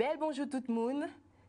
Bel bonjour tout le monde,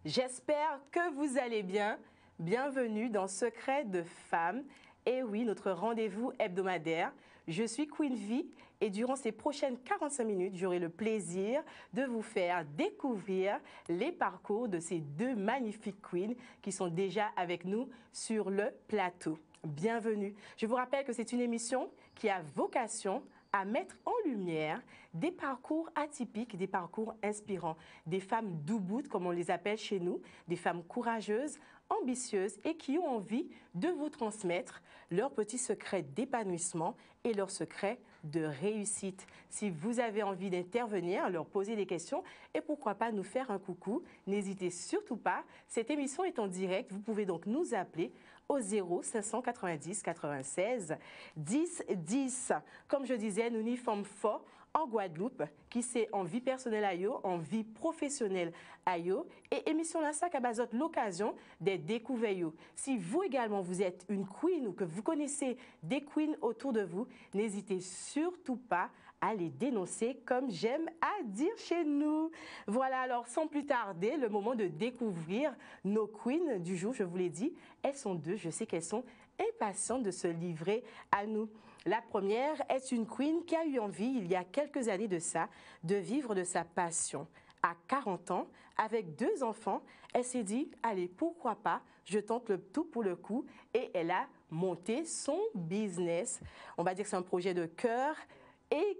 j'espère que vous allez bien. Bienvenue dans Secret de Femmes. Et oui, notre rendez-vous hebdomadaire. Je suis Queen V et durant ces prochaines 45 minutes, j'aurai le plaisir de vous faire découvrir les parcours de ces deux magnifiques queens qui sont déjà avec nous sur le plateau. Bienvenue. Je vous rappelle que c'est une émission qui a vocation à mettre en lumière des parcours atypiques, des parcours inspirants, des femmes douboutes, comme on les appelle chez nous, des femmes courageuses, ambitieuses et qui ont envie de vous transmettre leurs petits secrets d'épanouissement et leurs secrets de réussite. Si vous avez envie d'intervenir, leur poser des questions et pourquoi pas nous faire un coucou, n'hésitez surtout pas. Cette émission est en direct, vous pouvez donc nous appeler au 0 590 96 10 10. Comme je disais, nous n'y sommes forts en Guadeloupe, qui c'est en vie personnelle à yo, en vie professionnelle à yo. Et émission la sac à bazote l'occasion d'être découvert yo. Si vous également vous êtes une queen ou que vous connaissez des queens autour de vous, n'hésitez surtout pas à les dénoncer comme j'aime à dire chez nous. Voilà, alors sans plus tarder, le moment de découvrir nos queens du jour. Je vous l'ai dit, elles sont deux, je sais qu'elles sont impatientes de se livrer à nous. La première est une queen qui a eu envie, il y a quelques années de ça, de vivre de sa passion. À 40 ans, avec 2 enfants, elle s'est dit, allez, pourquoi pas, je tente le tout pour le coup, et elle a monté son business. On va dire que c'est un projet de cœur.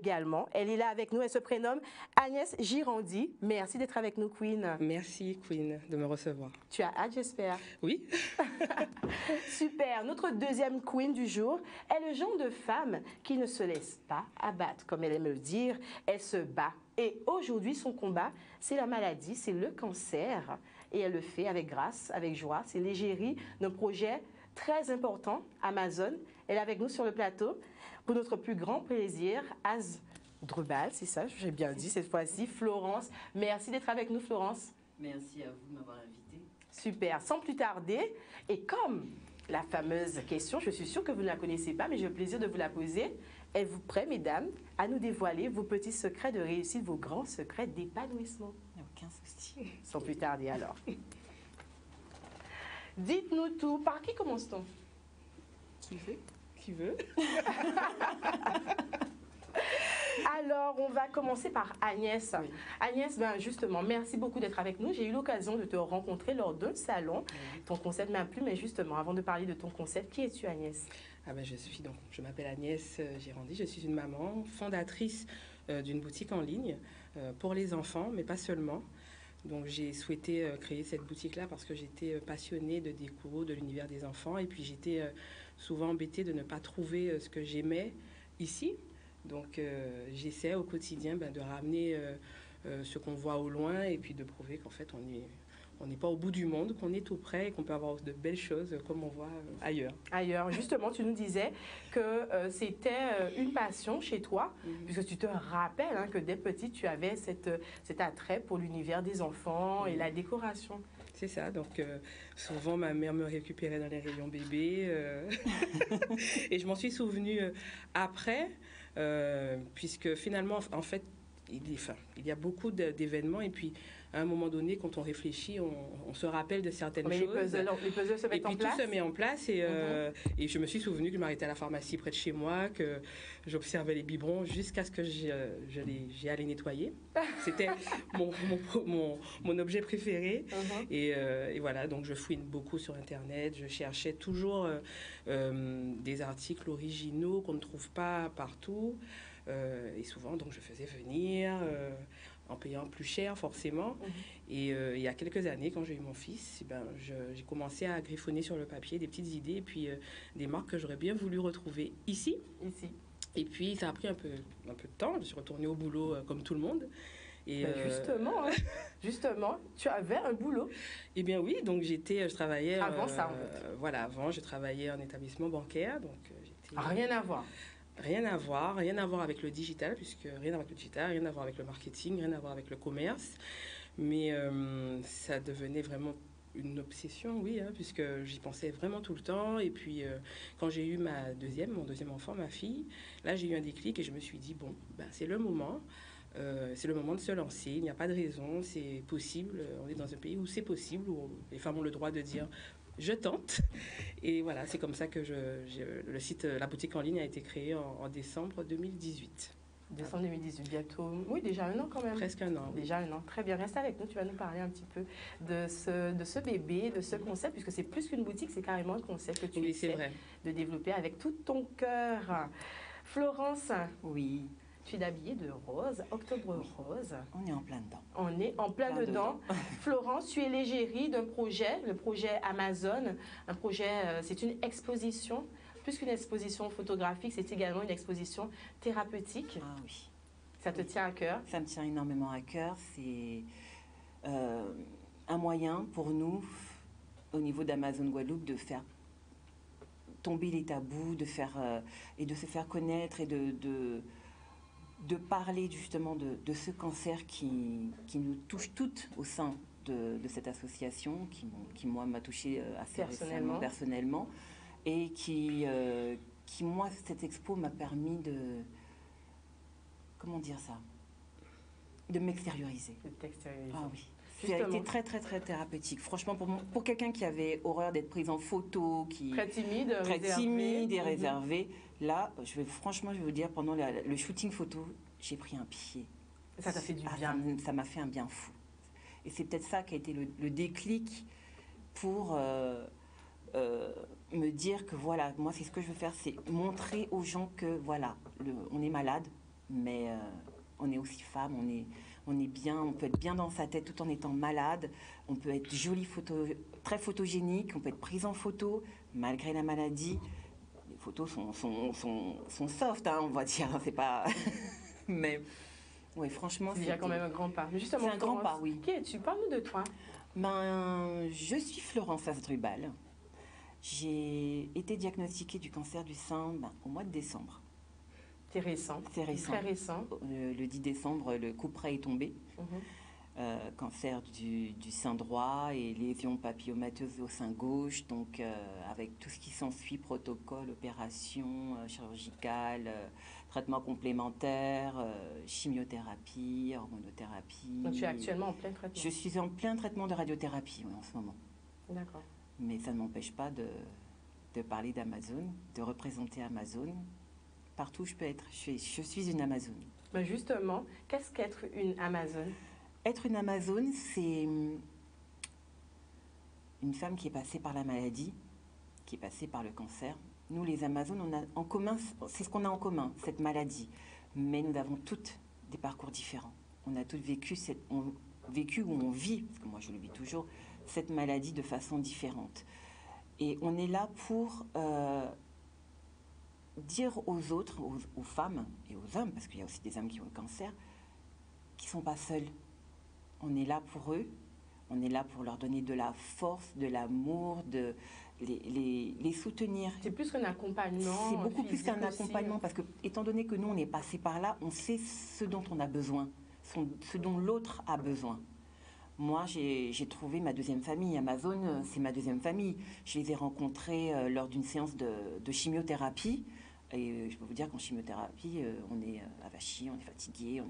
Également, elle est là avec nous, elle se prénomme Agnès Girandi. Merci d'être avec nous, Queen. Merci, Queen, de me recevoir. Tu as hâte, j'espère. Oui. Super. Notre deuxième Queen du jour est le genre de femme qui ne se laisse pas abattre, comme elle aime le dire. Elle se bat. Et aujourd'hui, son combat, c'est la maladie, c'est le cancer. Et elle le fait avec grâce, avec joie. C'est l'égérie d'un projet très important, Amazon. Elle est avec nous sur le plateau. Pour notre plus grand plaisir, Asdrubal, c'est ça, j'ai bien dit cette fois-ci, Florence. Merci d'être avec nous, Florence. Merci à vous de m'avoir invité. Super, sans plus tarder, et comme la fameuse question, je suis sûre que vous ne la connaissez pas, mais j'ai le plaisir de vous la poser. Êtes-vous prêts, mesdames, à nous dévoiler vos petits secrets de réussite, vos grands secrets d'épanouissement? Il n'y a aucun souci. Sans plus tarder alors. Dites-nous tout, par qui commence-t-on? Qui veut? Alors, on va commencer par Agnès. Oui. Agnès, ben justement, merci beaucoup d'être avec nous. J'ai eu l'occasion de te rencontrer lors d'un salon. Oui. Ton concept m'a plu, mais justement, avant de parler de ton concept, qui es-tu, Agnès? Je m'appelle Agnès Girandi, je suis une maman fondatrice d'une boutique en ligne pour les enfants, mais pas seulement. Donc j'ai souhaité créer cette boutique-là parce que j'étais passionnée de déco, de l'univers des enfants, et puis j'étais souvent embêtée de ne pas trouver ce que j'aimais ici. Donc j'essaie au quotidien de ramener ce qu'on voit au loin et puis de prouver qu'en fait on n'est pas au bout du monde, qu'on est tout près et qu'on peut avoir de belles choses comme on voit ailleurs. Ailleurs, justement, tu nous disais que c'était une passion chez toi, puisque tu te rappelles que dès petite, tu avais cet attrait pour l'univers des enfants et la décoration. C'est ça, donc souvent ma mère me récupérait dans les rayons bébés et je m'en suis souvenue après, puisque finalement, en fait, il y a beaucoup d'événements et puis à un moment donné, quand on réfléchit, on se rappelle de certaines choses. Les puzzles se mettent en place. Et puis tout se met en place et je me suis souvenu que je m'arrêtais à la pharmacie près de chez moi, que j'observais les biberons jusqu'à ce que j'y allais nettoyer. C'était mon objet préféré. Et voilà, donc je fouine beaucoup sur Internet. Je cherchais toujours des articles originaux qu'on ne trouve pas partout. Et souvent, donc, je faisais venir en payant plus cher, forcément. Et il y a quelques années, quand j'ai eu mon fils, j'ai commencé à griffonner sur le papier des petites idées et puis des marques que j'aurais bien voulu retrouver ici. Et puis, ça a pris un peu de temps. Je suis retournée au boulot comme tout le monde. Et justement, tu avais un boulot. Eh bien oui, donc je travaillais... Avant ça, en fait. Voilà, avant, je travaillais en établissement bancaire. Donc, rien à voir. Rien à voir avec le digital, puisque rien à voir avec le digital, rien à voir avec le marketing, rien à voir avec le commerce. Mais ça devenait vraiment une obsession, oui, puisque j'y pensais vraiment tout le temps. Et puis, quand j'ai eu mon deuxième enfant, ma fille, là, j'ai eu un déclic et je me suis dit, bon, c'est le moment. C'est le moment de se lancer, il n'y a pas de raison, c'est possible. On est dans un pays où c'est possible, où les femmes ont le droit de dire je tente. Et voilà, c'est comme ça que le site, la boutique en ligne a été créée en décembre 2018. Décembre 2018, bientôt. Oui, déjà un an quand même. Presque un an. Déjà un an. Très bien. Reste avec nous. Tu vas nous parler un petit peu de ce bébé, de ce concept, puisque c'est plus qu'une boutique, c'est carrément un concept que tu essaies de développer avec tout ton cœur. Florence. Oui. Tu es habillée de rose, octobre rose. On est en plein dedans. On est en plein dedans. Florence, tu es l'égérie d'un projet, le projet Amazon. Un projet, c'est une exposition. Plus qu'une exposition photographique, c'est également une exposition thérapeutique. Ah oui. Ça te tient à cœur? Ça me tient énormément à cœur. C'est un moyen pour nous, au niveau d'Amazon Guadeloupe, de faire tomber les tabous, et de se faire connaître et de parler justement de ce cancer qui nous touche toutes au sein de cette association, qui moi, m'a touchée assez récemment, personnellement. Et qui, moi, cette expo m'a permis comment dire ça, de m'extérioriser. Ah oui. Ça a été très, très, très thérapeutique. Franchement, pour quelqu'un qui avait horreur d'être prise en photo, très timide et réservé, là, franchement, je vais vous dire, pendant le shooting photo, j'ai pris un pied. Ça t'a fait du bien. Ça m'a fait un bien fou. Et c'est peut-être ça qui a été le déclic pour me dire que voilà, moi, c'est ce que je veux faire, c'est montrer aux gens que voilà, on est malade, mais on est aussi femme, on est bien, on peut être bien dans sa tête tout en étant malade, on peut être jolie, très photogénique, on peut être prise en photo malgré la maladie. Les photos sont soft, hein, on va dire, c'est pas... mais oui, franchement, c'est déjà quand même un grand pas. Justement, c'est un grand pas, oui. Qui es-tu? Parle-nous de toi. Je suis Florence Asdrubal. J'ai été diagnostiquée du cancer du sein au mois de décembre. C'est récent. C'est récent. Très récent. Le 10 décembre, le coup près est tombé. Cancer du sein droit et lésions papillomateuses au sein gauche. Donc, avec tout ce qui s'ensuit, protocole, opération chirurgicale, traitement complémentaire, chimiothérapie, hormonothérapie. Donc, tu es actuellement en plein traitement? Je suis en plein traitement de radiothérapie en ce moment. D'accord. Mais ça ne m'empêche pas de parler d'Amazon, de représenter Amazon. Partout où je peux être, je suis une Amazon. Ben justement, qu'est-ce qu'être une Amazon? Être une Amazon, c'est une femme qui est passée par la maladie, qui est passée par le cancer. Nous, les Amazones, on a en commun, c'est ce qu'on a en commun, cette maladie. Mais nous avons toutes des parcours différents. On a toutes vécu ou on vit, parce que moi je le vis toujours, cette maladie de façon différente. Et on est là pour dire aux autres, aux femmes et aux hommes, parce qu'il y a aussi des hommes qui ont le cancer, qui ne sont pas seuls. On est là pour eux, on est là pour leur donner de la force, de l'amour, les soutenir. C'est plus qu'un accompagnement. C'est beaucoup plus qu'un accompagnement, parce que, étant donné que nous, on est passé par là, on sait ce dont on a besoin, ce dont l'autre a besoin. Moi, j'ai trouvé ma deuxième famille. Amazon, c'est ma deuxième famille. Je les ai rencontrés lors d'une séance de chimiothérapie. Et je peux vous dire qu'en chimiothérapie, on est avachi, on est fatigué,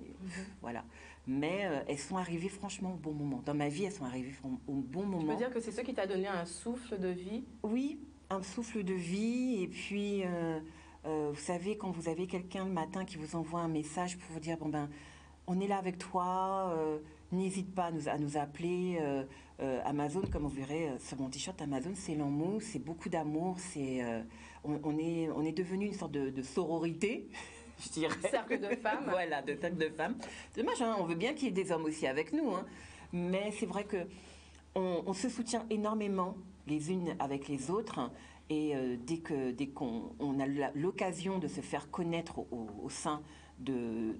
voilà. Mais elles sont arrivées franchement au bon moment. Dans ma vie, elles sont arrivées au bon moment. Tu peux dire que c'est ce qui t'a donné un souffle de vie? Oui, un souffle de vie. Et puis, vous savez, quand vous avez quelqu'un le matin qui vous envoie un message pour vous dire, bon ben, on est là avec toi, n'hésite pas à nous appeler. Amazon, comme vous verrez sur mon t-shirt, Amazon, c'est l'amour, c'est beaucoup d'amour, on est devenu une sorte de sororité, je dirais. Cercle de femmes. Voilà, de cercle de femmes. C'est dommage, hein, on veut bien qu'il y ait des hommes aussi avec nous, hein, mais c'est vrai que on se soutient énormément les unes avec les autres, hein, et dès qu'on a l'occasion de se faire connaître au sein de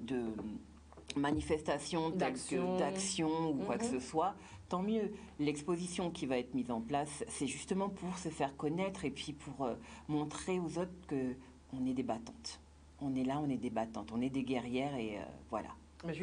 manifestations, d'action ou quoi que ce soit, tant mieux. L'exposition qui va être mise en place, c'est justement pour se faire connaître et puis pour montrer aux autres qu'on est des battantes. On est là, on est des battantes, on est des guerrières et voilà.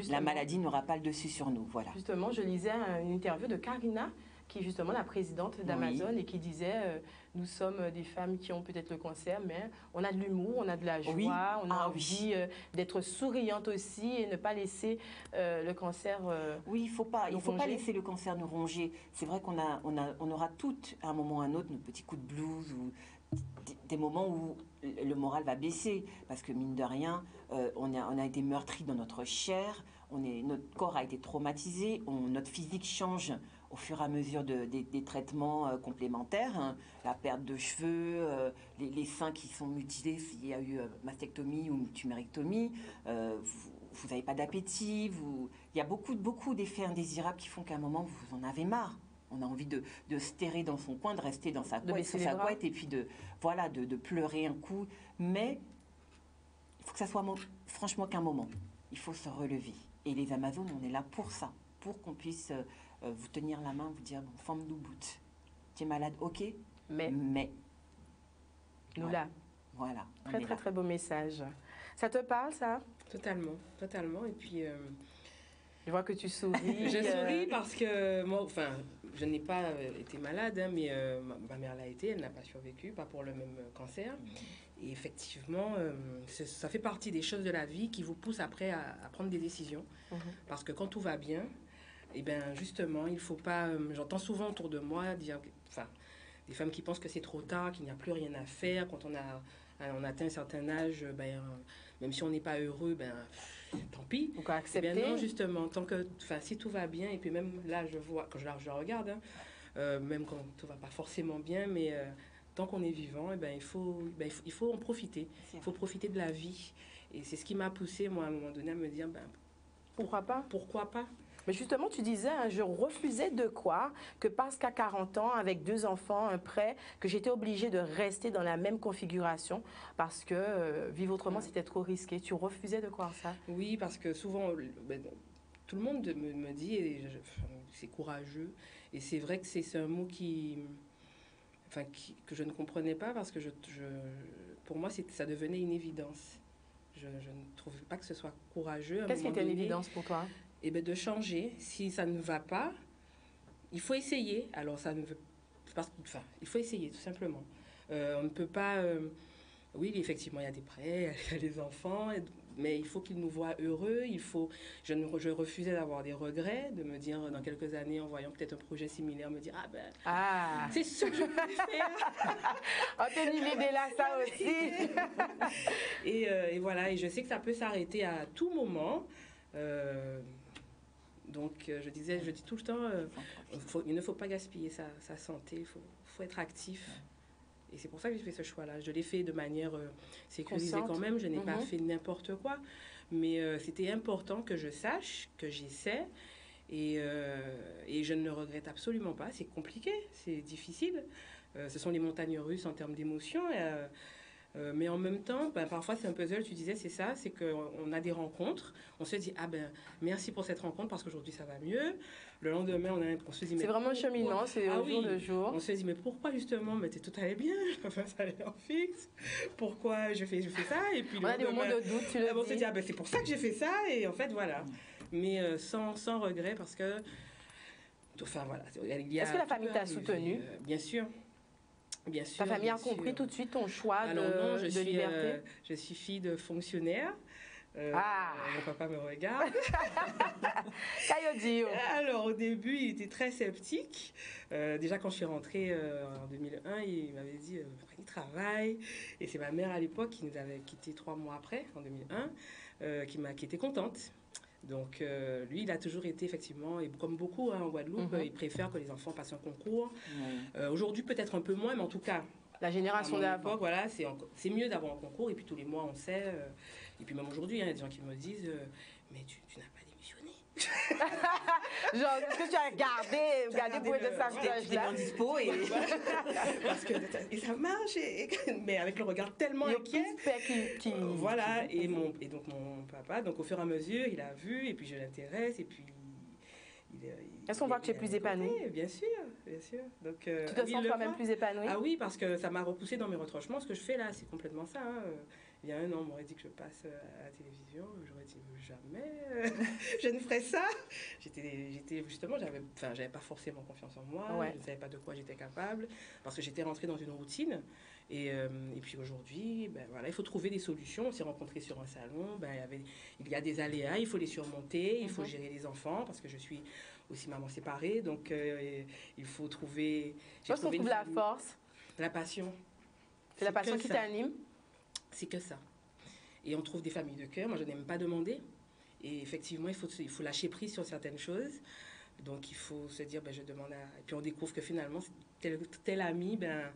La maladie n'aura pas le dessus sur nous, voilà. Justement, je lisais une interview de Karina qui est justement la présidente d'Amazon et qui disait nous sommes des femmes qui ont peut-être le cancer, mais on a de l'humour, on a de la joie, on a envie d'être souriante aussi et ne pas laisser le cancer oui, il faut pas ronger. laisser le cancer nous ronger. C'est vrai on aura toutes, à un moment ou à un autre, nos petits coups de blues ou des moments où le moral va baisser. Parce que, mine de rien, on a été meurtri dans notre chair, notre corps a été traumatisé, notre physique change au fur et à mesure des traitements complémentaires, hein. La perte de cheveux, les seins qui sont mutilés s'il y a eu mastectomie ou tumérectomie, vous n'avez pas d'appétit, il y a beaucoup d'effets indésirables qui font qu'à un moment vous en avez marre. On a envie de se terrer dans son coin, de rester dans sa couette et puis de pleurer un coup. Mais il faut que ça soit franchement qu'un moment. Il faut se relever. Et les Amazones, on est là pour ça, pour qu'on puisse vous tenir la main, vous dire bon, femme nous bout. Tu es malade, ok, mais nous là. Voilà. Très beau message. Ça te parle, ça? Totalement. Et puis je vois que tu souris. Je souris parce que moi, enfin, je n'ai pas été malade, hein, mais ma mère l'a été, elle n'a pas survécu, pas pour le même cancer. Et effectivement, ça fait partie des choses de la vie qui vous poussent après à prendre des décisions. Parce que quand tout va bien, et bien justement, il ne faut pas... j'entends souvent autour de moi dire... Enfin, des femmes qui pensent que c'est trop tard, qu'il n'y a plus rien à faire. Quand on atteint un certain âge, même si on n'est pas heureux, tant pis. Donc accepter. Non, justement, si tout va bien, et puis même là, je vois, quand je regarde, hein, même quand tout va pas forcément bien, mais tant qu'on est vivant, il faut en profiter. Il faut profiter de la vie. Et c'est ce qui m'a poussée, moi, à un moment donné, à me dire, pourquoi pas? Pourquoi pas? Mais justement, tu disais, hein, je refusais de croire que parce qu'à 40 ans, avec 2 enfants, un prêt, que j'étais obligée de rester dans la même configuration parce que vivre autrement, c'était trop risqué. Tu refusais de croire ça? Oui, parce que souvent, tout le monde me dit, c'est courageux. Et c'est vrai que c'est un mot que je ne comprenais pas parce que pour moi, ça devenait une évidence. Je ne trouvais pas que ce soit courageux. Qu'est-ce qui était une évidence pour toi? Et de changer. Si ça ne va pas, il faut essayer. Alors, il faut essayer, tout simplement. On ne peut pas... oui, effectivement, il y a des prêts, il y a des enfants, mais il faut qu'ils nous voient heureux. Je refusais d'avoir des regrets, de me dire, dans quelques années, en voyant peut-être un projet similaire, me dire, c'est ce que je voulais faire. Oh, t'as une idée là, ça aussi. Et voilà, et je sais que ça peut s'arrêter à tout moment. Donc, je dis tout le temps, il ne faut pas gaspiller sa santé, il faut être actif. Et c'est pour ça que j'ai fait ce choix-là. Je l'ai fait de manière sécurisée quand même, je n'ai pas fait n'importe quoi. Mais c'était important que je sache, que j'essaie. Et je ne le regrette absolument pas. C'est compliqué, c'est difficile. Ce sont les montagnes russes en termes d'émotions. Mais en même temps, parfois c'est un puzzle, tu disais, c'est ça, c'est qu'on a des rencontres, on se dit, merci pour cette rencontre parce qu'aujourd'hui ça va mieux. Le lendemain, on se dit, mais... C'est vraiment cheminement, c'est au jour le jour. On se dit, mais pourquoi justement, tout allait bien, je peux ça allait en fixe, pourquoi je fais ça, et puis on a des moments de doute, tu le dis. On se dit, c'est pour ça que j'ai fait ça, et en fait, voilà. Mais sans regret parce que... Enfin, voilà. Est-ce que la famille t'a soutenue? Bien sûr. Bien sûr. Ta famille a compris tout de suite ton choix de liberté? Je suis fille de fonctionnaire. Mon papa me regarde. Alors, au début, il était très sceptique. Déjà, quand je suis rentrée en 2001, il m'avait dit il travaille. Et c'est ma mère à l'époque qui nous avait quittés 3 mois après, en 2001, qui était contente. Donc, lui, il a toujours été, effectivement, et comme beaucoup en Guadeloupe, il préfère que les enfants passent un concours. Aujourd'hui, peut-être un peu moins, mais en tout cas... La génération d'avant. Voilà, c'est mieux d'avoir un concours, et puis tous les mois, on sait. Et puis même aujourd'hui, il y a des gens qui me disent mais tu n'as pas démissionné. Genre, est-ce que tu as gardé pour être de sa stage là dispo et... Parce que et ça marche, mais avec le regard tellement inquiet. Voilà, et donc mon papa, donc au fur et à mesure, il a vu, et puis je l'intéresse, et puis... Est-ce qu'on voit que tu es plus épanouie? Bien sûr, bien sûr. Donc, tu te sens toi-même plus épanouie? Ah oui, parce que ça m'a repoussé dans mes retranchements. Ce que je fais là, c'est complètement ça. Hein. il y a un an, on m'aurait dit que je passe à la télévision. J'aurais dit jamais, je ne ferais ça. J'étais justement, j'avais pas forcément confiance en moi. Ouais. Je ne savais pas de quoi j'étais capable parce que j'étais rentrée dans une routine. Et puis aujourd'hui, ben voilà, il faut trouver des solutions. On s'est rencontrés sur un salon. Ben, il y a des aléas, il faut les surmonter. Il faut gérer les enfants parce que je suis aussi maman séparée. Donc il faut trouver. Je pense qu'on trouve la force. La passion. C'est la passion qui t'anime. C'est que ça. Et on trouve des familles de cœur. Moi, je n'aime pas demander. Et effectivement, il faut lâcher prise sur certaines choses. Donc, il faut se dire, ben, je demande à... Et puis, on découvre que finalement, tel ami, ben,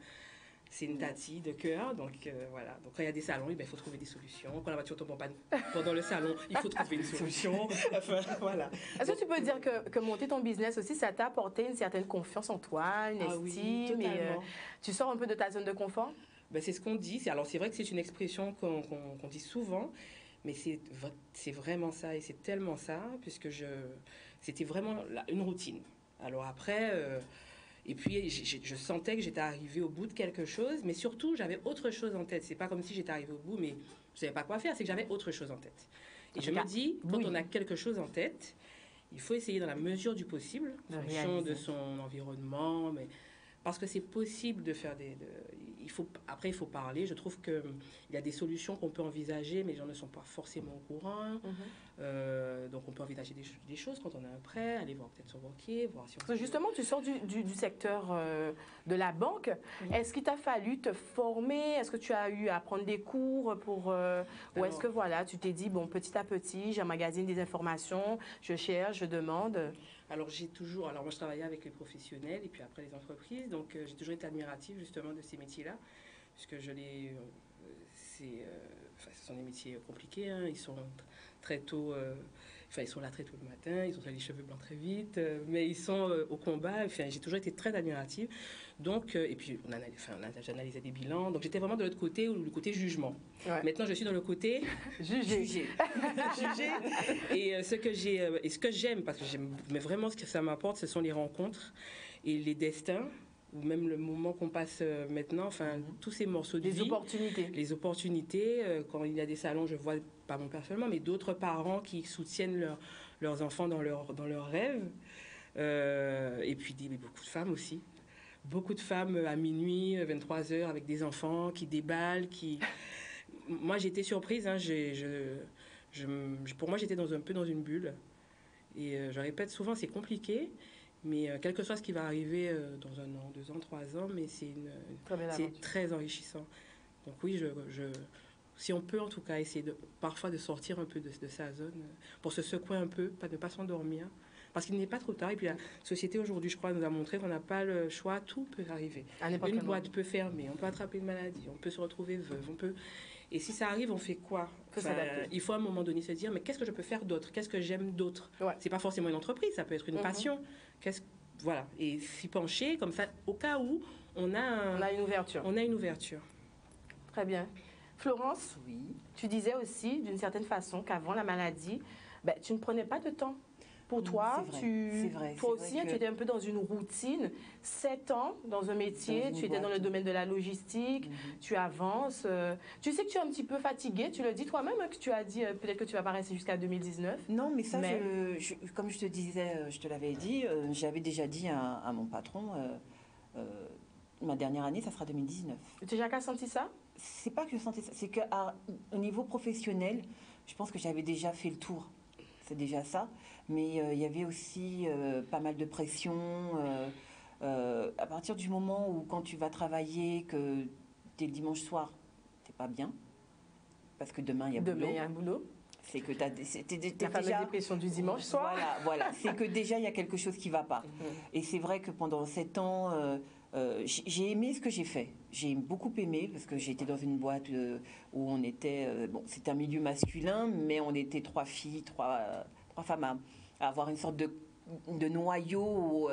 c'est une tati de cœur. Donc, voilà. Donc, quand il y a des salons, ben, il faut trouver des solutions. Quand la voiture tombe en panne pendant le salon, il faut trouver une solution. Enfin, voilà. Est-ce que tu peux dire que monter ton business aussi, ça t'a apporté une certaine confiance en toi, une estime, oui, et tu sors un peu de ta zone de confort? Ben, c'est ce qu'on dit. Alors, c'est vrai que c'est une expression qu'on dit souvent, mais c'est vraiment ça, et c'est tellement ça, puisque c'était vraiment une routine. Alors après, et puis je sentais que j'étais arrivée au bout de quelque chose, mais surtout, j'avais autre chose en tête. C'est pas comme si j'étais arrivée au bout, mais je ne savais pas quoi faire, c'est que j'avais autre chose en tête. Et je me dis, quand on a quelque chose en tête, il faut essayer dans la mesure du possible, en fonction de son environnement, mais... Parce que c'est possible de faire après, il faut parler. Je trouve qu'il y a des solutions qu'on peut envisager, mais les gens ne sont pas forcément au courant. Donc, on peut envisager des choses quand on a un prêt, aller voir peut-être son banquier, voir si on... Justement, tu sors du secteur de la banque. Est-ce qu'il t'a fallu te former? Est-ce que tu as eu à prendre des cours pour... ou est-ce que, voilà, tu t'es dit, bon, petit à petit, j'emmagasine des informations, je cherche, je demande? Alors, moi, je travaillais avec les professionnels et puis après les entreprises. Donc, j'ai toujours été admirative, justement, de ces métiers-là. Puisque ce sont des métiers compliqués. Hein. Ils sont très tôt... ils sont là très tôt le matin. Ils ont les cheveux blancs très vite. Mais ils sont au combat. Enfin, j'ai toujours été très admirative. Donc, et puis, j'analysais des bilans. Donc, j'étais vraiment de l'autre côté, le côté jugement. Ouais. Maintenant, je suis dans le côté juger. Juger. Et ce que j'aime, parce que mais vraiment ce que ça m'apporte, ce sont les rencontres et les destins, ou même le moment qu'on passe maintenant, enfin, tous ces morceaux de vie. Les opportunités. Quand il y a des salons, je vois, pas mon père seulement, mais d'autres parents qui soutiennent leurs enfants dans leurs rêves. Et puis, beaucoup de femmes aussi. Beaucoup de femmes à minuit, 23h, avec des enfants qui déballent, Moi, j'étais surprise. Hein, pour moi, j'étais un peu dans une bulle. Et je répète souvent, c'est compliqué. Mais quel que soit ce qui va arriver dans 1 an, 2 ans, 3 ans, mais c'est très enrichissant. Donc oui, si on peut en tout cas essayer parfois de sortir un peu de sa zone, pour se secouer un peu, ne pas s'endormir. Parce qu'il n'est pas trop tard. Et puis la société aujourd'hui, je crois, nous a montré qu'on n'a pas le choix. Tout peut arriver. Une boîte peut fermer, on peut attraper une maladie, on peut se retrouver veuve, Et si ça arrive, on fait quoi? Il faut à un moment donné se dire, mais qu'est-ce que je peux faire d'autre? Qu'est-ce que j'aime d'autre? C'est pas forcément une entreprise, ça peut être une passion. Voilà. Et s'y pencher comme ça, au cas où on a une ouverture. On a une ouverture. Très bien. Florence, tu disais aussi, d'une certaine façon, qu'avant la maladie, tu ne prenais pas de temps. Pour toi, toi aussi, tu étais un peu dans une routine. 7 ans dans un métier, tu étais dans le domaine de la logistique, tu avances. Tu sais que tu es un petit peu fatiguée, tu le dis toi-même, hein, que tu as dit peut-être que tu vas pas rester jusqu'à 2019. Non, mais ça, comme je te disais, je te l'avais dit, j'avais déjà dit à mon patron, ma dernière année, ça sera 2019. Tu as déjà senti ça? C'est pas que je sentais ça, c'est qu'au niveau professionnel, je pense que j'avais déjà fait le tour. C'est déjà ça. Mais il y avait aussi pas mal de pression. À partir du moment où, quand tu vas travailler, que tu es le dimanche soir, tu n'es pas bien. Parce que demain, il y a boulot. Demain, il y a un boulot. C'est que la fameuse dépression du dimanche soir. Voilà. C'est que déjà, il y a quelque chose qui ne va pas. Et c'est vrai que pendant 7 ans, j'ai aimé ce que j'ai fait. J'ai beaucoup aimé parce que j'étais dans une boîte où on était... c'était un milieu masculin, mais on était 3 filles, 3 femmes à avoir une sorte de noyau où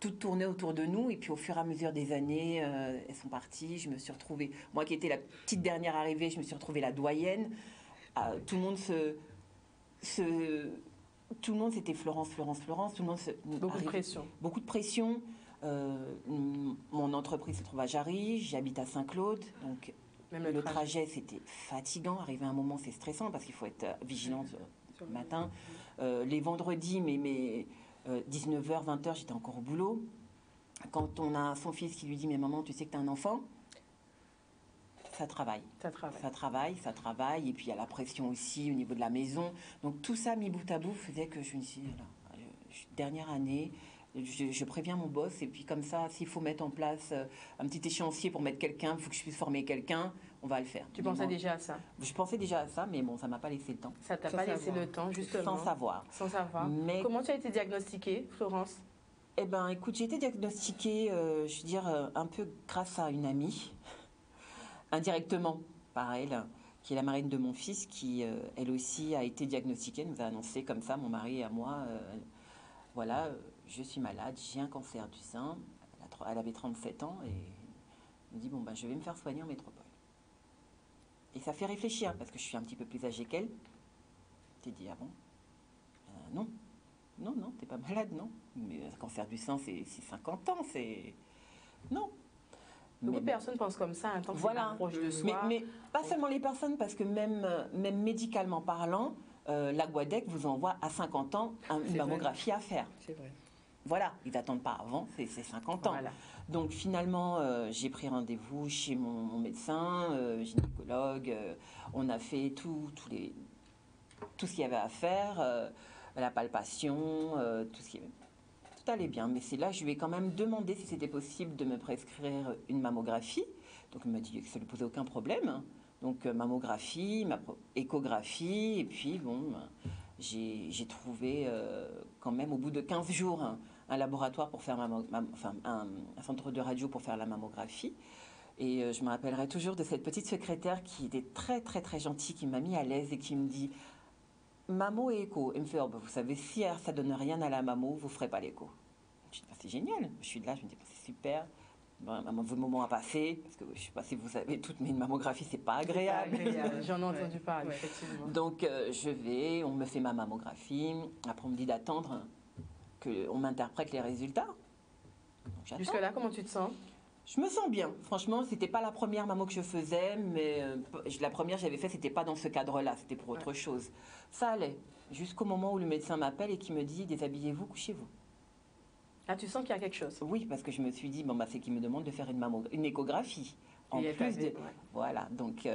tout tournait autour de nous. Et puis au fur et à mesure des années, elles sont parties. Je me suis retrouvée... Moi qui étais la petite dernière arrivée, je me suis retrouvée la doyenne. Tout le monde tout le monde, c'était Florence. Tout le monde beaucoup de pression. Beaucoup de pression. Mon entreprise se trouve à Jarry, j'habite à Saint-Claude, donc Même le trajet, c'était fatigant. Arrivé à un moment, c'est stressant parce qu'il faut être vigilant le matin. Les vendredis, mais 19h, 20h, j'étais encore au boulot. Quand on a son fils qui lui dit « Mais maman, tu sais que tu as un enfant ?» Ça travaille. Ça travaille. Et puis, il y a la pression aussi au niveau de la maison. Donc, tout ça, mis bout à bout, faisait que je me suis dit, dernière année, je préviens mon boss. Et puis, comme ça, s'il faut mettre en place un petit échéancier pour mettre quelqu'un, il faut que je puisse former quelqu'un, on va le faire. Tu pensais déjà à ça? Je pensais déjà à ça, mais bon, ça ne m'a pas laissé le temps. Ça t'a pas laissé le temps, justement. Sans savoir. Mais comment tu as été diagnostiquée, Florence? Eh bien, écoute, j'ai été diagnostiquée, je veux dire, un peu grâce à une amie. Indirectement par elle, qui est la marraine de mon fils, qui elle aussi a été diagnostiquée, nous a annoncé comme ça, mon mari et à moi, voilà, je suis malade, j'ai un cancer du sein, elle avait 37 ans, et elle me dit, bon, ben, je vais me faire soigner en métropole. Et ça fait réfléchir, parce que je suis un petit peu plus âgée qu'elle. Tu te dis, ah bon non, t'es pas malade, non. Mais un cancer du sein, c'est 50 ans, c'est... Non. Beaucoup de personnes pensent comme ça, tant que c'est pas proche de soi. Mais pas seulement les personnes, parce que même médicalement parlant, la Guadec vous envoie à 50 ans une mammographie à faire. C'est vrai. Voilà, ils n'attendent pas avant, c'est 50 ans. Voilà. Donc finalement, j'ai pris rendez-vous chez mon médecin, gynécologue. On a fait tout ce qu'il y avait à faire, la palpation, tout ce qui avait... Tout allait bien, mais c'est là que je lui ai quand même demandé si c'était possible de me prescrire une mammographie. Donc il m'a dit que ça ne lui posait aucun problème. Donc mammographie, échographie, et puis bon, j'ai trouvé quand même au bout de 15 jours un laboratoire pour faire un centre de radio pour faire la mammographie. Et je me rappellerai toujours de cette petite secrétaire qui était très très très gentille, qui m'a mis à l'aise et qui me dit mammo et écho. Et me fait, oh, bah, vous savez, si ça donne rien à la mammo, vous ferez pas l'écho. Je dis, bah, c'est génial. Je suis là, je me dis, bah, c'est super. Bon, votre moment a passé, parce que je sais pas si vous savez, toute une mammographie, c'est pas agréable. J'en ai entendu parler, effectivement. Donc, on me fait ma mammographie. Après, on me dit d'attendre qu'on m'interprète les résultats. Jusque-là, comment tu te sens? Je me sens bien. Franchement, c'était pas la première mammo que je faisais, mais la première que j'avais faite, c'était pas dans ce cadre-là, c'était pour autre chose. Ça allait, jusqu'au moment où le médecin m'appelle et qui me dit « Déshabillez-vous, couchez-vous ». Ah, tu sens qu'il y a quelque chose? Oui, parce que je me suis dit, bon, bah, c'est qu'il me demande de faire une échographie. En plus de... Voilà, donc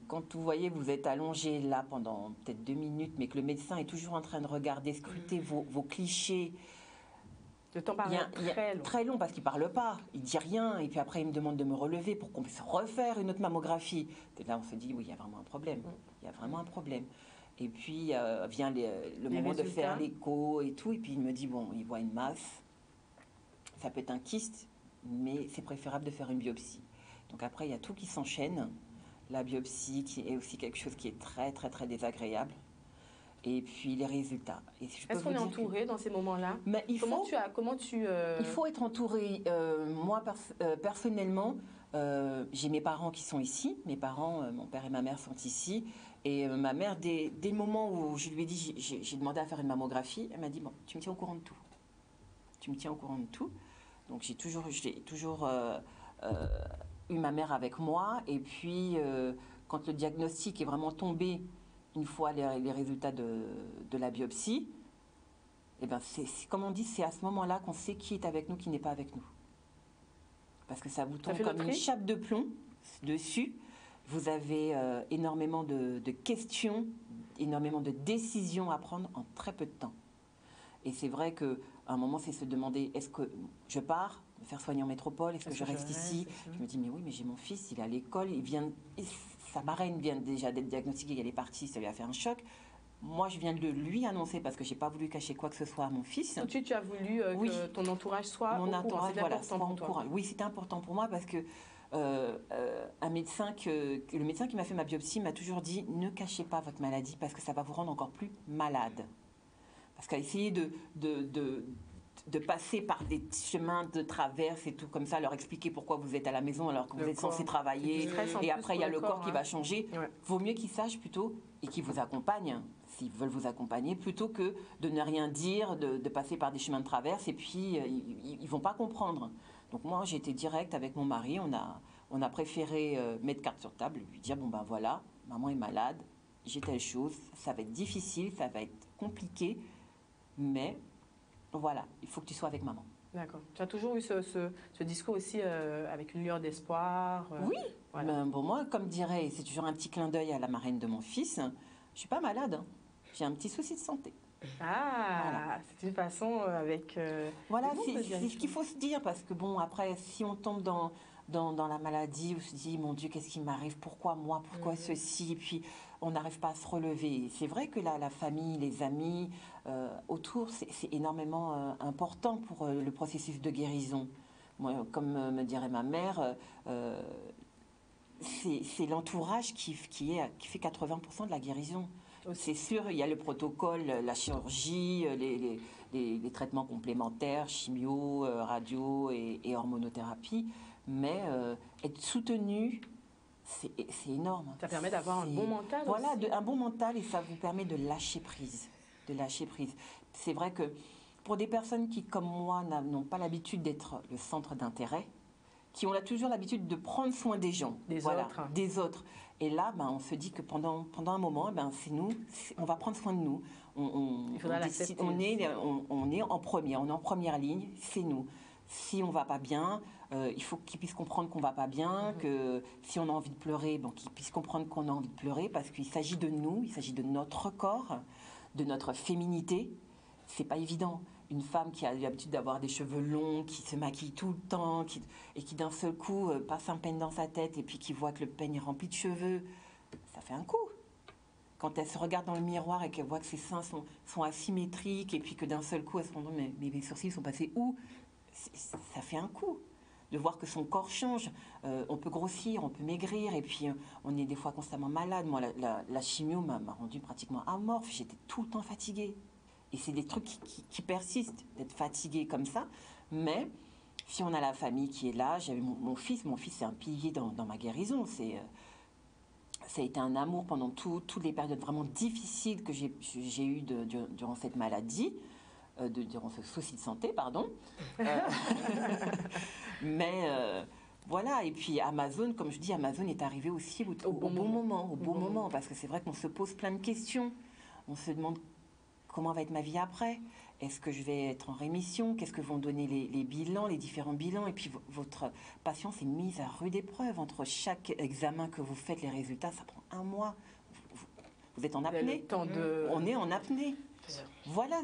quand vous voyez, vous êtes allongé là pendant peut-être 2 minutes, mais que le médecin est toujours en train de regarder, scruter vos clichés. Le temps paraît très long. Très long parce qu'il ne parle pas, il ne dit rien, et puis après il me demande de me relever pour qu'on puisse refaire une autre mammographie. Et là on se dit, oui, il y a vraiment un problème, il y a vraiment un problème. Et puis vient le moment de faire l'écho et tout, et puis il me dit, bon, il voit une masse, ça peut être un kyste, mais c'est préférable de faire une biopsie. Donc après il y a tout qui s'enchaîne, la biopsie qui est aussi quelque chose qui est très très très désagréable. Et puis les résultats. Est-ce qu'on est entouré dans ces moments-là? Il faut être entouré. Moi, personnellement, j'ai mes parents qui sont ici. Mes parents, mon père et ma mère sont ici. Et ma mère, dès le moment où je lui ai dit, j'ai demandé à faire une mammographie, elle m'a dit, bon, tu me tiens au courant de tout. Tu me tiens au courant de tout. Donc j'ai toujours eu ma mère avec moi. Et puis, quand le diagnostic est vraiment tombé, une fois les résultats de la biopsie, eh ben comme on dit, c'est à ce moment-là qu'on sait qui est avec nous, qui n'est pas avec nous. Parce que ça vous tombe comme une chape de plomb dessus. Vous avez énormément de questions, énormément de décisions à prendre en très peu de temps. Et c'est vrai qu'à un moment, c'est se demander, est-ce que je pars me faire soigner en métropole? Est-ce que je reste ici? Je me dis, mais oui, mais j'ai mon fils, il est à l'école, sa marraine vient déjà d'être diagnostiquée, elle est partie, ça lui a fait un choc. Moi, je viens de lui annoncer parce que je n'ai pas voulu cacher quoi que ce soit à mon fils. Tout de suite, tu as voulu que ton entourage soit mon au entourage, courant. Voilà, soit au courant. Oui, c'était important pour moi parce que le médecin qui m'a fait ma biopsie m'a toujours dit « Ne cachez pas votre maladie parce que ça va vous rendre encore plus malade. » Parce qu'à essayer de passer par des chemins de traverse et tout comme ça, leur expliquer pourquoi vous êtes à la maison alors que vous êtes censé travailler et après il y a le corps qui va changer. Vaut mieux qu'ils sachent plutôt et qu'ils vous accompagnent, s'ils veulent vous accompagner, plutôt que de ne rien dire, de passer par des chemins de traverse et puis ils vont pas comprendre. Donc moi j'ai été directe avec mon mari, On a préféré mettre carte sur table, lui dire, bon ben voilà, maman est malade, j'ai telle chose, ça va être difficile, ça va être compliqué, mais voilà, il faut que tu sois avec maman. D'accord. Tu as toujours eu ce discours aussi avec une lueur d'espoir. Oui, voilà. ben, bon, moi, comme dirait, c'est toujours un petit clin d'œil à la marraine de mon fils, je suis pas malade, hein. J'ai un petit souci de santé. Ah, Voilà. c'est une façon avec... Voilà, tout le monde peut dire c'est une ce qu'il chose. faut se dire, parce que bon, après, si on tombe dans la maladie, on se dit, mon Dieu, qu'est-ce qui m'arrive? Pourquoi moi? Pourquoi ceci? Et puis, on n'arrive pas à se relever. C'est vrai que la famille, les amis autour, c'est énormément important pour le processus de guérison. Moi, comme me dirait ma mère, c'est l'entourage qui fait 80% de la guérison. C'est sûr, il y a le protocole, la chirurgie, les traitements complémentaires, chimio, radio et hormonothérapie, mais être soutenu, c'est énorme. Ça permet d'avoir un bon mental Voilà, aussi. un bon mental, et ça vous permet de lâcher prise. De lâcher prise. C'est vrai que pour des personnes qui, comme moi, n'ont pas l'habitude d'être le centre d'intérêt, qui ont toujours l'habitude de prendre soin des gens, des autres. Et là, ben, on se dit que pendant un moment, ben, c'est nous, on va prendre soin de nous. Il faudra l'accepter. On est en première, on est en première ligne, c'est nous. Si on va pas bien, il faut qu'ils puissent comprendre qu'on va pas bien, que si on a envie de pleurer, ben, qu'ils puissent comprendre qu'on a envie de pleurer, parce qu'il s'agit de nous, il s'agit de notre corps, de notre féminité. C'est pas évident. Une femme qui a l'habitude d'avoir des cheveux longs, qui se maquille tout le temps, et qui d'un seul coup passe un peigne dans sa tête et puis qui voit que le peigne est rempli de cheveux, ça fait un coup. Quand elle se regarde dans le miroir et qu'elle voit que ses seins sont asymétriques et puis que d'un seul coup elle se rend compte, mais mes sourcils sont passés où? Ça fait un coup. De voir que son corps change, on peut grossir, on peut maigrir, et puis on est des fois constamment malade. Moi, la chimio m'a rendu pratiquement amorphe, j'étais tout le temps fatiguée. Et c'est des trucs qui persistent, d'être fatigué comme ça. Mais si on a la famille qui est là, j'avais mon fils c'est un pilier dans ma guérison. Ça a été un amour pendant toutes les périodes vraiment difficiles que j'ai eues durant cette maladie, durant ce souci de santé, pardon. Mais voilà, et puis Amazon, comme je dis, Amazon est arrivé aussi au bon moment, parce que c'est vrai qu'on se pose plein de questions. On se demande comment va être ma vie après? Est-ce que je vais être en rémission? Qu'est-ce que vont donner les bilans, les différents bilans? Et puis votre patience est mise à rude épreuve. Entre chaque examen que vous faites, les résultats, ça prend un mois. Vous êtes en apnée. On est en apnée. Voilà.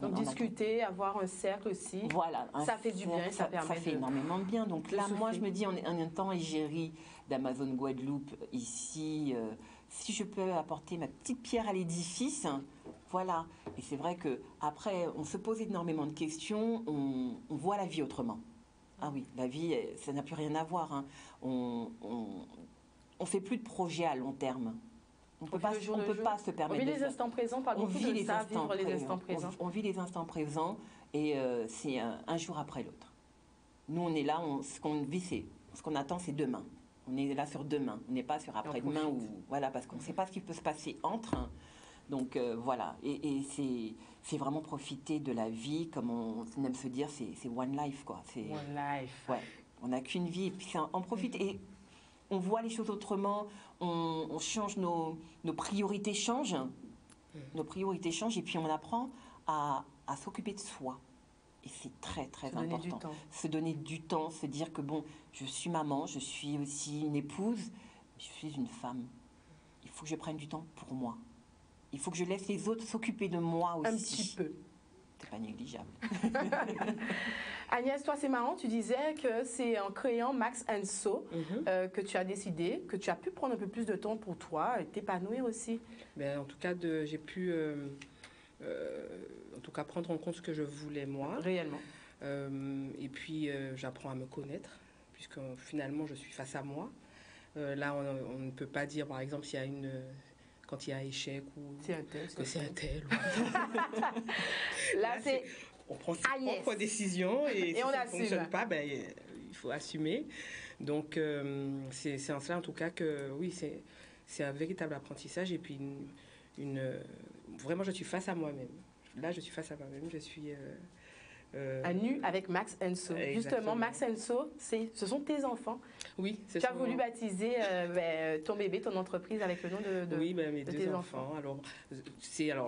Donc discuter, avoir un cercle aussi. Voilà. Ça fait du bien, ça permet. Ça fait énormément de bien. Donc là, moi, je me dis, en étant égérie d'Amazon Guadeloupe ici, si je peux apporter ma petite pierre à l'édifice, voilà. Et c'est vrai que après, on se pose énormément de questions, on voit la vie autrement. Ah oui, la vie, ça n'a plus rien à voir. Hein. On fait plus de projets à long terme. On peut pas se permettre. On vit les instants présents, on vit les instants présents. On vit les instants présents, et c'est un jour après l'autre. Nous, on est là, ce qu'on attend, c'est demain. On est là sur demain, on n'est pas sur après-demain, voilà, parce qu'on ne sait pas ce qui peut se passer entre. Hein. Donc voilà, et c'est vraiment profiter de la vie, comme on aime se dire, c'est one life, quoi. One life. Ouais, on n'a qu'une vie, et puis c'est en profiter. Et on voit les choses autrement, on change, nos priorités changent. Nos priorités changent, et puis on apprend à s'occuper de soi. Et c'est très, très important. Se donner du temps, se dire que bon, je suis maman, je suis aussi une épouse, je suis une femme. Il faut que je prenne du temps pour moi. Il faut que je laisse les autres s'occuper de moi aussi. Un petit peu. C'est pas négligeable. Agnès, toi, c'est marrant, tu disais que c'est en créant Max & So que tu as décidé, que tu as pu prendre un peu plus de temps pour toi et t'épanouir aussi. Ben, en tout cas, j'ai pu en tout cas prendre en compte ce que je voulais moi. Réellement. Et puis, j'apprends à me connaître, puisque finalement, je suis face à moi. Là, on ne peut pas dire, par exemple, s'il y a quand il y a échec ou que c'est un tel. Là, c'est on prend ses propres décisions, et si on ça ne fonctionne pas, ben, il faut assumer. Donc, c'est en cela, en tout cas, que oui, c'est un véritable apprentissage. Et puis, vraiment, je suis face à moi-même. Là, je suis face à moi-même. Je suis À nu avec Max Enso. Justement, Max Enso, ce sont tes enfants. Oui, c'est ça. Tu as voulu baptiser ton bébé, ton entreprise avec le nom de oui, mes de deux tes enfants. Alors,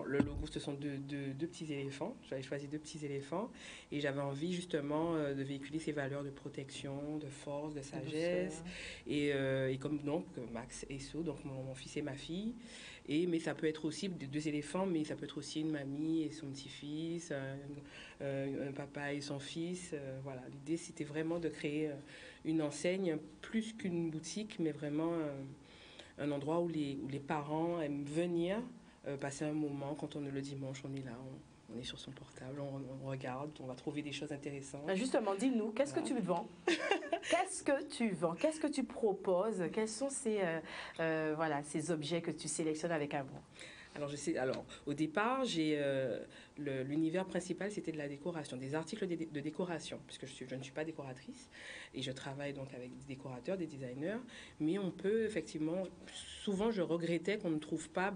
le logo, ce sont deux petits éléphants. J'avais choisi 2 petits éléphants et j'avais envie justement de véhiculer ces valeurs de protection, de force, de sagesse. Et comme donc Max Enso, donc mon fils et ma fille. Mais ça peut être aussi 2 éléphants, mais ça peut être aussi une mamie et son petit-fils, un papa et son fils. Voilà, l'idée c'était vraiment de créer une enseigne plus qu'une boutique, mais vraiment un endroit où les parents aiment venir passer un moment. Quand on est le dimanche, on est là, on est sur son portable, on regarde, on va trouver des choses intéressantes. Justement, dis-nous, qu'est-ce que tu vends? Qu'est-ce que tu vends? Qu'est-ce que tu proposes? Quels sont ces objets que tu sélectionnes avec amour? Alors, au départ, l'univers principal, c'était de la décoration, des articles de décoration, puisque je ne suis pas décoratrice et je travaille donc avec des décorateurs, des designers. Mais on peut effectivement, souvent je regrettais qu'on ne trouve pas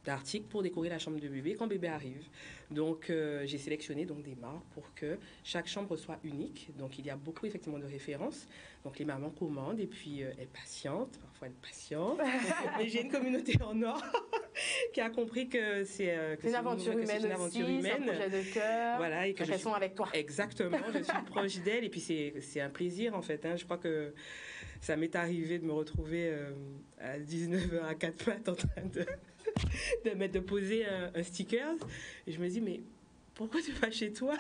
d'articles pour décorer la chambre de bébé quand bébé arrive. Donc j'ai sélectionné donc des marques pour que chaque chambre soit unique. Donc il y a beaucoup effectivement de références. Donc les mamans commandent et puis elles patientent, parfois elles patientent. Mais j'ai une communauté en or qui a compris que c'est une aventure humaine aussi, c'est un projet de cœur. Voilà, et qu'elles sont avec toi. Exactement, je suis proche d'elles et puis c'est un plaisir en fait. Je crois que ça m'est arrivé de me retrouver à 19h à 4 pattes en train de poser un sticker. Et je me dis, mais pourquoi tu vas chez toi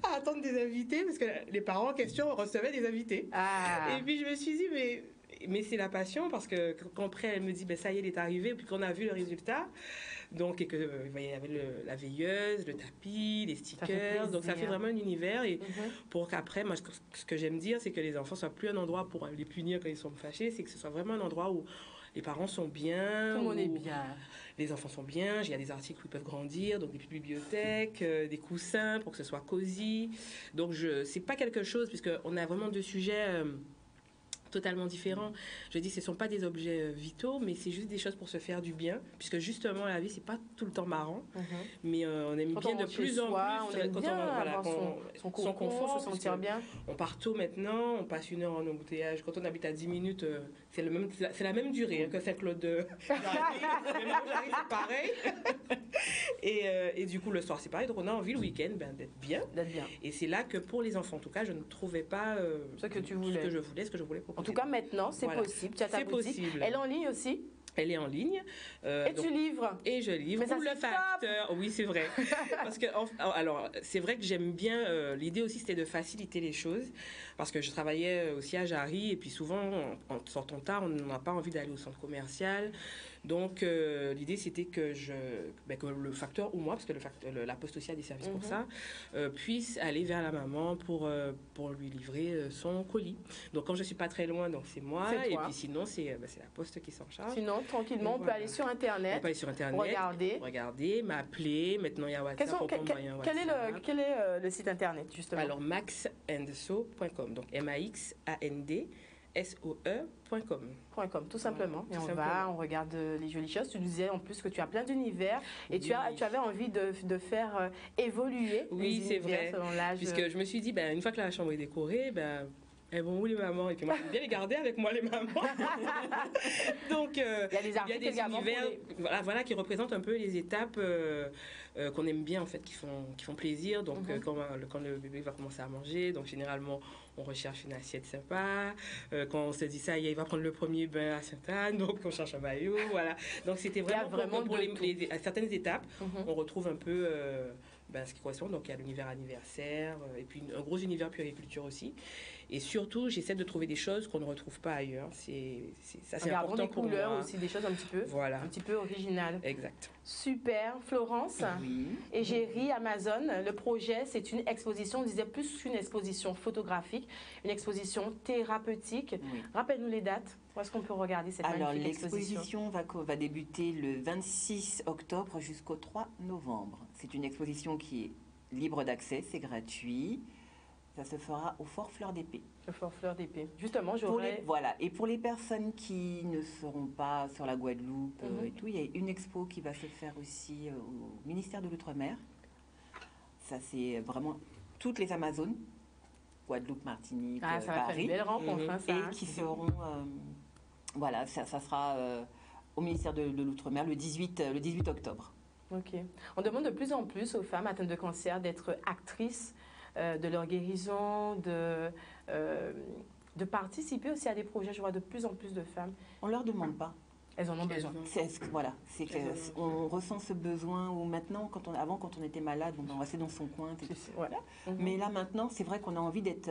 à attendre des invités? Parce que les parents en question recevaient des invités. Et puis je me suis dit, mais c'est la passion, parce que quand après elle me dit, ça y est, elle est arrivée, et puis qu'on a vu le résultat, donc, et que il y avait la veilleuse, le tapis, les stickers, donc ça fait vraiment un univers. Et pour qu'après, moi, ce que j'aime dire, c'est que les enfants ne soient plus un endroit pour les punir quand ils sont fâchés, c'est que ce soit vraiment un endroit où les parents sont bien. Tout le monde est bien. Les enfants sont bien. Il y a des articles où ils peuvent grandir, donc des petites bibliothèques, des coussins pour que ce soit cosy. Donc, c'est pas quelque chose, puisqu'on a vraiment 2 sujets totalement différents. Je dis, ce ne sont pas des objets vitaux, mais c'est juste des choses pour se faire du bien, puisque justement, la vie, c'est pas tout le temps marrant, mais on aime bien de plus en plus. On aime bien avoir son confort, se sentir bien. On part tôt maintenant, on passe 1 heure en embouteillage. Quand on habite à 10 minutes, c'est la même durée que Saint-Claude de Jarry, c'est pareil. Et du coup, le soir, c'est pareil. Donc, on a envie le week-end d'être bien. Et c'est là que pour les enfants, en tout cas, je ne trouvais pas ce que je voulais proposer. En tout cas, maintenant, c'est possible. Tu as ta boutique. Possible. Elle est en ligne aussi? Elle est en ligne. Et tu livres? Et je livre. Mais ça, le facteur. Oui, c'est vrai. Parce que, alors, c'est vrai que j'aime bien. L'idée aussi, c'était de faciliter les choses. Parce que je travaillais aussi à Jarry. Et puis souvent, en sortant tard, on n'a pas envie d'aller au centre commercial. Donc, l'idée, c'était que le facteur ou moi, parce que la Poste aussi a des services pour ça, puisse aller vers la maman pour lui livrer son colis. Donc, quand je ne suis pas très loin, donc c'est moi. Et puis sinon, c'est la Poste qui s'en charge. Sinon, tranquillement, on peut aller sur Internet. On peut aller sur Internet, regarder, m'appeler. Maintenant, il y a WhatsApp. Quel est le site Internet, justement? Alors, maxandso.com. Donc, maxandsoe.com. Tout simplement. Et on regarde les jolies choses. Tu nous disais en plus que tu as plein d'univers et tu avais envie de faire évoluer les univers selon l'âge. Puisque je me suis dit, une fois que la chambre est décorée, elles vont où les mamans? Et puis moi, j'aime bien les garder avec moi, les mamans. Donc, il y a des univers qui représentent un peu les étapes qu'on aime bien, en fait, qui font plaisir. Donc, quand le bébé va commencer à manger, donc généralement, on recherche une assiette sympa. Quand on se dit ça, il va prendre le premier bain à Sainte-Anne, donc on cherche un maillot, voilà. Donc, c'était vraiment pour à certaines étapes, on retrouve un peu ce qui correspond. Donc, il y a l'univers anniversaire, et puis un gros univers puériculture aussi. Et surtout, j'essaie de trouver des choses qu'on ne retrouve pas ailleurs. C'est important pour moi. Des couleurs aussi, des choses un petit peu originales. Exact. Super. Florence, Égérie, Amazon, le projet, c'est une exposition, on disait plus qu'une exposition photographique, une exposition thérapeutique. Oui. Rappelle-nous les dates. Où est-ce qu'on peut regarder cette magnifique exposition? L'exposition va débuter le 26 octobre jusqu'au 3 novembre. C'est une exposition qui est libre d'accès, c'est gratuit. Ça se fera au Fort Fleur d'Épée. Le Fort Fleur d'Épée. Justement, Et pour les personnes qui ne seront pas sur la Guadeloupe et tout, il y a une expo qui va se faire aussi au ministère de l'Outre-mer Ça, c'est vraiment toutes les Amazones, Guadeloupe, Martinique, Ah, ça va faire une Paris, belle rencontre, hein, ça. et qui seront, voilà, ça sera au ministère de l'Outre-mer le 18 octobre. Ok. On demande de plus en plus aux femmes atteintes de cancer d'être actrices de leur guérison, de participer aussi à des projets. Je vois de plus en plus de femmes. On leur demande pas. Elles en ont besoin. Voilà, c'est qu'on ressent ce besoin où maintenant, avant quand on était malade, on restait dans son coin. Voilà. Mais là maintenant, c'est vrai qu'on a envie d'être,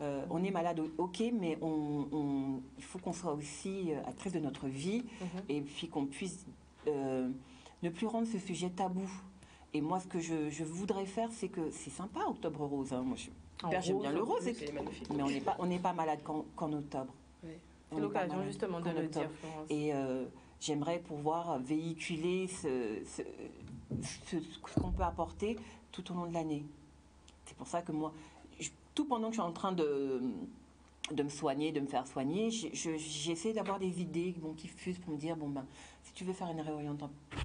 on est malade, ok, mais il faut qu'on soit aussi actrice de notre vie et puis qu'on puisse ne plus rendre ce sujet tabou. Et moi, ce que je voudrais faire, c'est que c'est sympa Octobre Rose. Hein. Moi, j'aime bien le rose, mais on n'est pas malade qu'en octobre. Oui. C'est l'occasion justement de le dire, Florence. Et j'aimerais pouvoir véhiculer ce qu'on peut apporter tout au long de l'année. C'est pour ça que moi, tout pendant que je suis en train de me soigner, de me faire soigner, j'essaie d'avoir des idées qui fusent pour me dire, si tu veux faire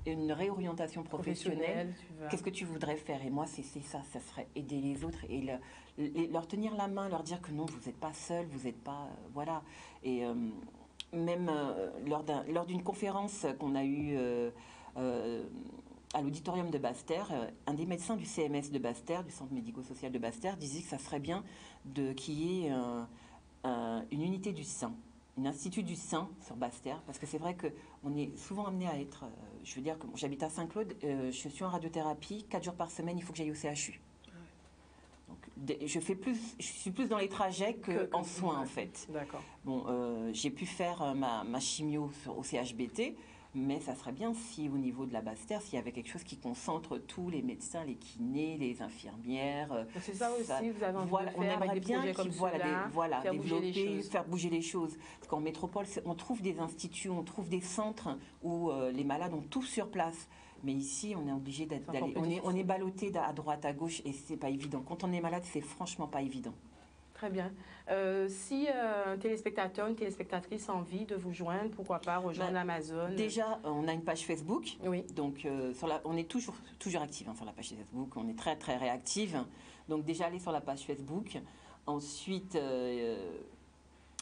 une réorientation professionnelle, qu'est-ce que tu voudrais faire? Et moi, c'est ça serait aider les autres et leur tenir la main, leur dire que non, vous n'êtes pas seul, vous n'êtes pas... voilà. Et même lors d'une conférence qu'on a eue à l'auditorium de Basse-Terre, un des médecins du CMS de Basse-Terre, du Centre médico-social de Basse-Terre, disait que ça serait bien qu'il y ait une unité du sein, un institut du sein sur Basse-Terre, parce que c'est vrai qu'on est souvent amené à être... je veux dire que j'habite à Saint-Claude, je suis en radiothérapie, 4 jours par semaine, il faut que j'aille au CHU. Donc, je suis plus dans les trajets qu'en soins, en fait. D'accord. Bon, j'ai pu faire ma chimio au CHBT, mais ça serait bien si au niveau de la Basse-Terre, s'il y avait quelque chose qui concentre tous les médecins, les kinés, les infirmières. C'est ça aussi, vous avez envie de faire on aimerait avec des bien projets comme faire développer, faire bouger les choses. Parce qu'en métropole, on trouve des instituts, on trouve des centres où les malades ont tout sur place. Mais ici, on est obligé d'aller. On est ballotté à droite, à gauche, et c'est pas évident. Quand on est malade, c'est franchement pas évident. Très bien. Si un téléspectateur, une téléspectatrice a envie de vous joindre, pourquoi pas rejoindre l'Amazone? Déjà, on a une page Facebook. Oui. Donc, on est toujours active sur la page Facebook. On est très, très réactive. Donc, déjà, aller sur la page Facebook. Ensuite,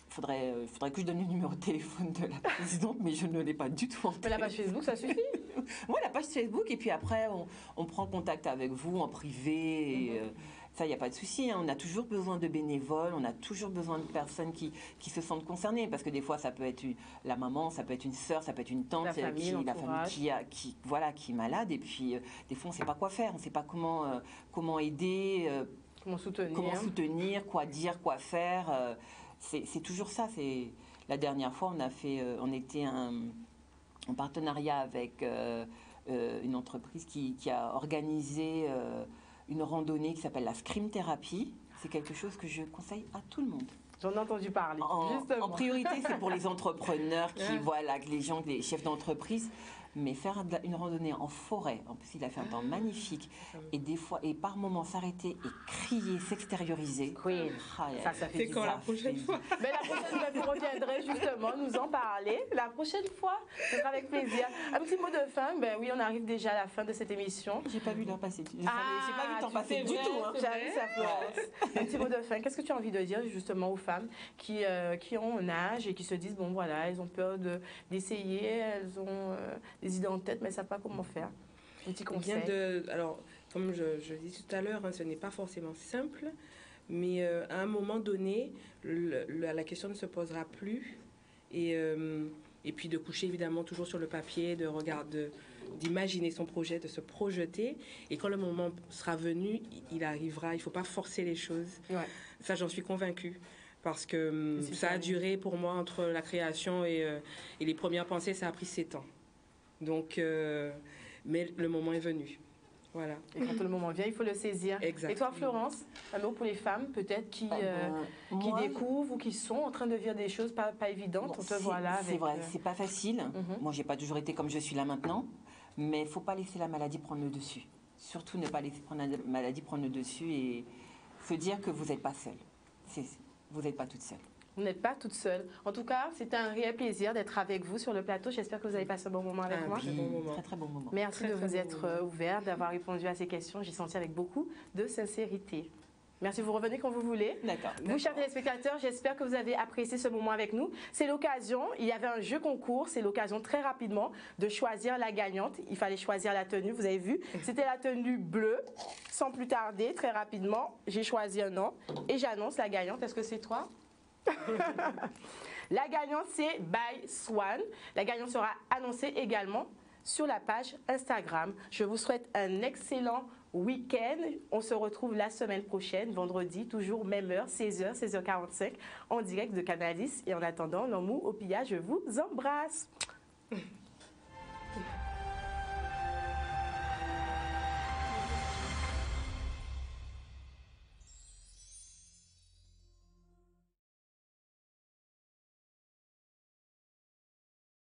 faudrait que je donne le numéro de téléphone de la présidente, mais je ne l'ai pas du tout en tête. Mais la page Facebook, ça suffit. Oui, la page Facebook. Et puis après, on prend contact avec vous en privé. Et, ça, il n'y a pas de souci. Hein. On a toujours besoin de bénévoles, on a toujours besoin de personnes qui se sentent concernées. Parce que des fois, ça peut être la maman, ça peut être une sœur, ça peut être une tante, la famille qui est malade. Et puis, des fois, on ne sait pas quoi faire, on ne sait pas comment aider, comment soutenir, quoi dire, quoi faire. C'est toujours ça. La dernière fois, on était en partenariat avec une entreprise qui a organisé... une randonnée qui s'appelle la Scream Therapy. C'est quelque chose que je conseille à tout le monde. J'en ai entendu parler, justement. En priorité, c'est pour les entrepreneurs les chefs d'entreprise. Mais faire une randonnée en forêt, en plus il a fait un temps magnifique, et des fois, et par moments s'arrêter et crier, s'extérioriser. Oui, ça fait c'est quand la prochaine fois? Mais la prochaine fois, vous reviendrez justement nous en parler. La prochaine fois, ce sera avec plaisir. Un petit mot de fin. Ben oui, on arrive déjà à la fin de cette émission. J'ai pas vu l'heure passer. J'ai pas vu le temps passer du tout. Hein. J'arrive, ça Florence. Un petit mot de fin. Qu'est-ce que tu as envie de dire justement aux femmes qui ont un âge et qui se disent, bon voilà, elles ont peur d'essayer, elles ont des idées en tête, mais elles ne savent pas comment faire. Un petit conseil. Alors, comme je disais tout à l'heure, ce n'est pas forcément simple, mais à un moment donné, la question ne se posera plus. Et puis de coucher évidemment toujours sur le papier, d'imaginer son projet, de se projeter. Et quand le moment sera venu, il arrivera. Il ne faut pas forcer les choses. Ouais. Ça, j'en suis convaincue. Parce que ça a duré pour moi entre la création et les premières pensées, ça a pris 7 ans. Donc, mais le moment est venu. Voilà. Et quand le moment vient, il faut le saisir. Exactement. Et toi, Florence, un mot pour les femmes, peut-être qui découvrent ou qui sont en train de vivre des choses pas évidentes. On te voit là. C'est vrai, c'est pas facile. Moi, j'ai pas toujours été comme je suis là maintenant. Mais il faut pas laisser la maladie prendre le dessus. Surtout ne pas laisser la maladie prendre le dessus et se dire que vous n'êtes pas seule. Vous n'êtes pas toute seule. Vous n'êtes pas toute seule. En tout cas, c'était un réel plaisir d'être avec vous sur le plateau. J'espère que vous avez passé un bon moment avec moi. Très bon moment. Très très bon moment. Merci Très, de très vous bon être moment. ouvert, d'avoir répondu à ces questions. J'ai senti avec beaucoup de sincérité. Merci, vous revenez quand vous voulez. D'accord. Vous, chers téléspectateurs, j'espère que vous avez apprécié ce moment avec nous. C'est l'occasion, il y avait un jeu concours, c'est l'occasion très rapidement de choisir la gagnante. Il fallait choisir la tenue, vous avez vu. C'était la tenue bleue. Sans plus tarder, très rapidement, j'ai choisi un nom et j'annonce la gagnante. Est-ce que c'est toi? La gagnante, c'est By Swan. La gagnante sera annoncée également sur la page Instagram. Je vous souhaite un excellent week-end. On se retrouve la semaine prochaine, vendredi, toujours même heure, 16h, 16h45, en direct de Canalis. Et en attendant, L'Amour au pillage, je vous embrasse.